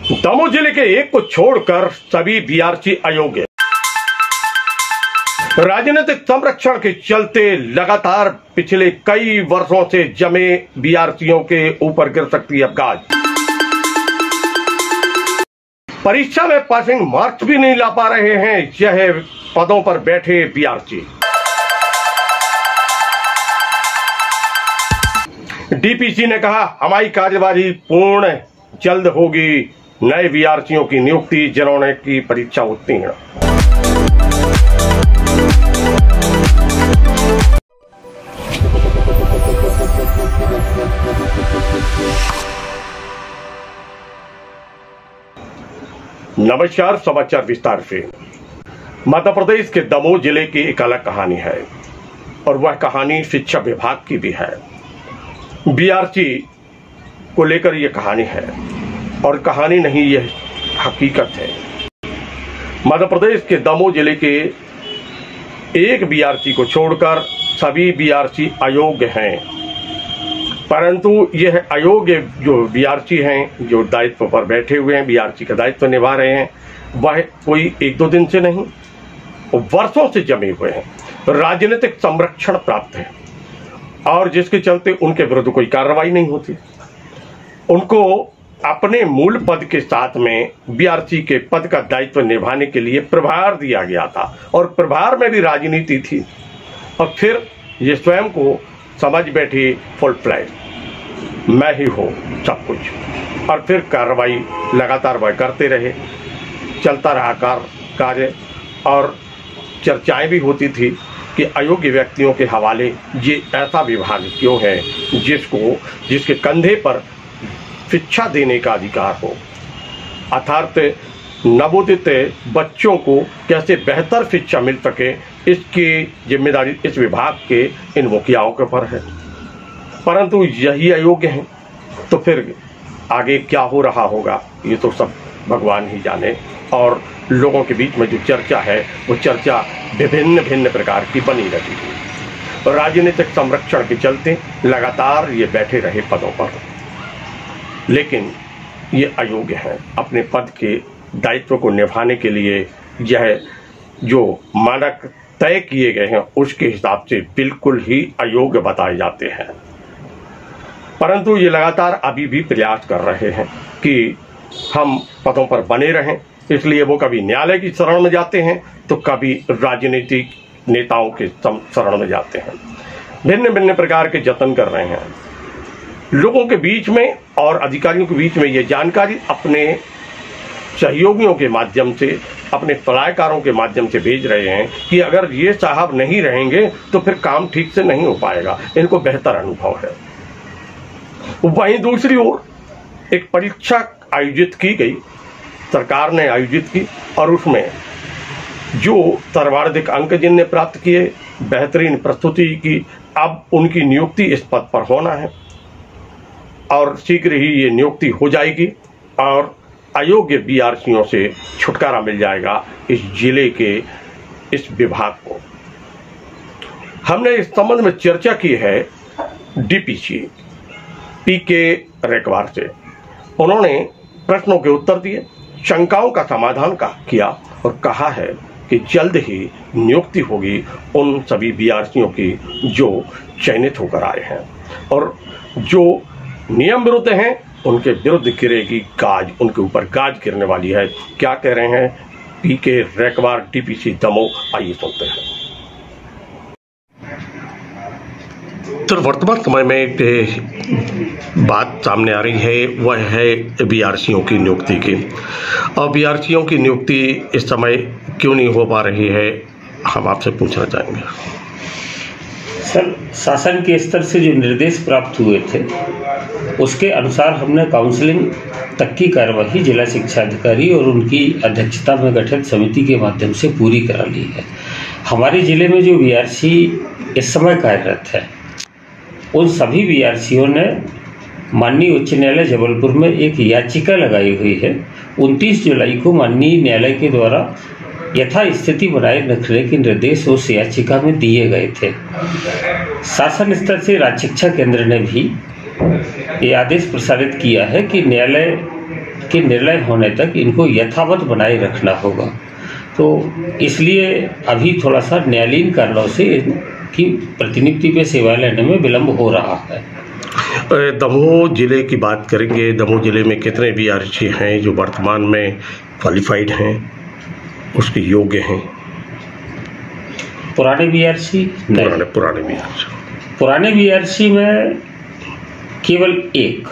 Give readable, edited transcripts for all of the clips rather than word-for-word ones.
दमोह जिले के एक को छोड़कर सभी बीआरसी अयोग्य। राजनीतिक संरक्षण के चलते लगातार पिछले कई वर्षों से जमे बीआरसीओं के ऊपर गिर सकती है गाज। परीक्षा में पासिंग मार्क्स भी नहीं ला पा रहे हैं यह पदों पर बैठे बीआरसी। डीपीसी ने कहा हमारी कार्यवाही पूर्ण जल्द होगी। नए बीआरसीओं की नियुक्ति जिन्होंने की परीक्षा उत्तीर्ण। नमस्कार, समाचार विस्तार से। मध्य प्रदेश के दमोह जिले की एक अलग कहानी है और वह कहानी शिक्षा विभाग की भी है। बीआरसी को लेकर यह कहानी है और कहानी नहीं, यह हकीकत है। मध्य प्रदेश के दमोह जिले के एक बीआरसी को छोड़कर सभी बीआरसी अयोग्य हैं, परंतु यह अयोग्य जो बीआरसी हैं, जो दायित्व पर बैठे हुए हैं, बीआरसी का दायित्व निभा रहे हैं, वह कोई एक दो दिन से नहीं, वर्षों से जमे हुए हैं। राजनीतिक संरक्षण प्राप्त है और जिसके चलते उनके विरुद्ध कोई कार्रवाई नहीं होती। उनको अपने मूल पद के साथ में बीआरसी के पद का दायित्व निभाने के लिए प्रभार दिया गया था और प्रभार में भी राजनीति थी और फिर ये स्वयं को समझ बैठी फुल फ्लैश, मैं ही हूँ सब कुछ। और फिर कार्रवाई लगातार वह करते रहे, चलता रहा कार्य और चर्चाएं भी होती थी कि अयोग्य व्यक्तियों के हवाले ये ऐसा विभाग क्यों है जिसके कंधे पर शिक्षा देने का अधिकार हो, अर्थात नवोदित बच्चों को कैसे बेहतर शिक्षा मिल सके, इसकी जिम्मेदारी इस विभाग के इन मुखियाओं के ऊपर है। परंतु यही अयोग्य हैं, तो फिर आगे क्या हो रहा होगा ये तो सब भगवान ही जाने। और लोगों के बीच में जो चर्चा है वो चर्चा विभिन्न प्रकार की बनी रहती है। राजनीतिक संरक्षण के चलते लगातार ये बैठे रहे पदों पर, लेकिन ये अयोग्य हैं। अपने पद के दायित्व को निभाने के लिए यह जो मानक तय किए गए हैं उसके हिसाब से बिल्कुल ही अयोग्य बताए जाते हैं। परंतु ये लगातार अभी भी प्रयास कर रहे हैं कि हम पदों पर बने रहें, इसलिए वो कभी न्यायालय की शरण में जाते हैं तो कभी राजनीतिक नेताओं के शरण में जाते हैं। भिन्न प्रकार के जतन कर रहे हैं। लोगों के बीच में और अधिकारियों के बीच में ये जानकारी अपने सहयोगियों के माध्यम से, अपने सलाहकारों के माध्यम से भेज रहे हैं कि अगर ये साहब नहीं रहेंगे तो फिर काम ठीक से नहीं हो पाएगा, इनको बेहतर अनुभव है। वहीं दूसरी ओर एक परीक्षा आयोजित की गई, सरकार ने आयोजित की और उसमें जो सर्वाधिक अंक जिनने प्राप्त किए, बेहतरीन प्रस्तुति की, अब उनकी नियुक्ति इस पद पर होना है और शीघ्र ही ये नियुक्ति हो जाएगी और अयोग्य बीआरसीओं से छुटकारा मिल जाएगा इस जिले के इस विभाग को। हमने इस संबंध में चर्चा की है डीपीसी पीके रेकवार से। उन्होंने प्रश्नों के उत्तर दिए, शंकाओं का समाधान किया और कहा है कि जल्द ही नियुक्ति होगी उन सभी बीआरसीओं की जो चयनित होकर आए हैं और जो नियम विरुद्ध हैं उनके विरुद्ध गिरेगी गाज, उनके ऊपर गाज गिरने वाली है। क्या कह रहे हैं पीके रेकवार डीपीसी दमोह, आइए सुनते हैं। तो वर्तमान समय में एक बात सामने आ रही है, वह है बीआरसीओं की नियुक्ति की। और बीआरसीओं की नियुक्ति इस समय क्यों नहीं हो पा रही है, हम आपसे पूछना चाहेंगे। सर, शासन के स्तर से जो निर्देश प्राप्त हुए थे उसके अनुसार हमने काउंसलिंग तक की कार्यवाही जिला शिक्षा अधिकारी और उनकी अध्यक्षता में गठित समिति के माध्यम से पूरी करा ली है। हमारे जिले में जो बीआरसी इस समय कार्यरत है उन सभी बीआरसीओं ने माननीय उच्च न्यायालय जबलपुर में एक याचिका लगाई हुई है। 29 जुलाई को माननीय न्यायालय के द्वारा यथास्थिति बनाए रखने के निर्देश उस याचिका में दिए गए थे। शासन स्तर से राज्य शिक्षा केंद्र ने भी ये आदेश प्रसारित किया है कि न्यायालय के निर्णय होने तक इनको यथावत बनाए रखना होगा। तो इसलिए अभी थोड़ा सा न्यायालयीन कारणों से इनकी प्रतिनियुक्ति पे सेवा लेने में विलम्ब हो रहा है। दमोह जिले की बात करेंगे। दमोह जिले में कितने बीआरसी हैं जो वर्तमान में क्वालिफाइड हैं, उसके योग्य हैं? पुराने बीआरसी पुराने बीआरसी में केवल एक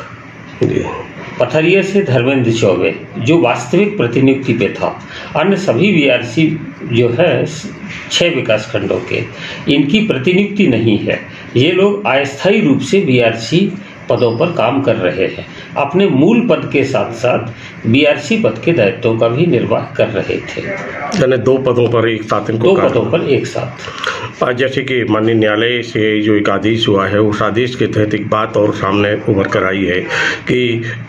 पथरिया से धर्मेंद्र चौबे जो वास्तविक प्रतिनियुक्ति पे था। अन्य सभी बीआरसी जो है 6 विकास खंडों के, इनकी प्रतिनियुक्ति नहीं है। ये लोग अस्थायी रूप से बीआरसी पदों पर काम कर रहे हैं। अपने मूल पद के साथ साथ बीआरसी पद के दायित्वों का भी निर्वाह कर रहे थे। यानी 2 पदों पर एक साथ इनको 2 पदों पर एक साथ। जैसे कि माननीय न्यायालय से जो एक आदेश हुआ है, उस आदेश के तहत एक बात और सामने उभर कर आई है कि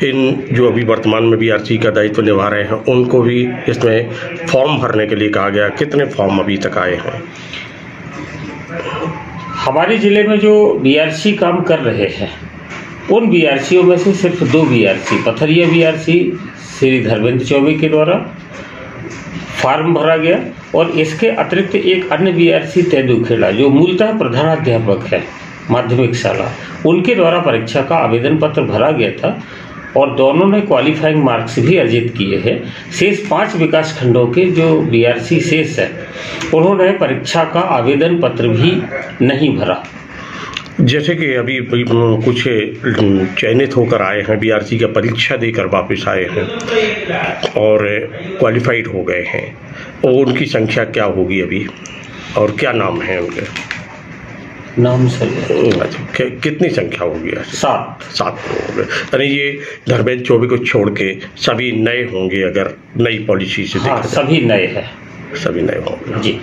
इन जो अभी वर्तमान में बीआरसी का दायित्व निभा रहे हैं उनको भी इसमें फॉर्म भरने के लिए कहा गया। कितने फॉर्म अभी तक आए हैं? हमारे जिले में जो बीआरसी काम कर रहे हैं उन बीआरसीओं में से सिर्फ 2 बीआरसी पथरिया बीआरसी श्री धर्मेंद्र चौबे के द्वारा फार्म भरा गया और इसके अतिरिक्त एक अन्य बीआरसी तेंदुखेड़ा जो मूलतः प्रधानाध्यापक है माध्यमिक शाला, उनके द्वारा परीक्षा का आवेदन पत्र भरा गया था और दोनों ने क्वालिफाइंग मार्क्स भी अर्जित किए हैं। शेष 5 विकास खंडों के जो बीआरसी शेष है उन्होंने परीक्षा का आवेदन पत्र भी नहीं भरा। जैसे कि अभी कुछ चयनित होकर आए हैं, बीआरसी का परीक्षा देकर वापस आए हैं और क्वालिफाइड हो गए हैं, और उनकी संख्या क्या होगी अभी और क्या नाम है उनके? नाम सर कितनी संख्या होगी? 7 होंगे। यानी ये धर्मेंद्र चौबे को छोड़ के सभी नए होंगे अगर नई पॉलिसी से देखा जाए? सभी नए हैं, सभी नए होंगे जी।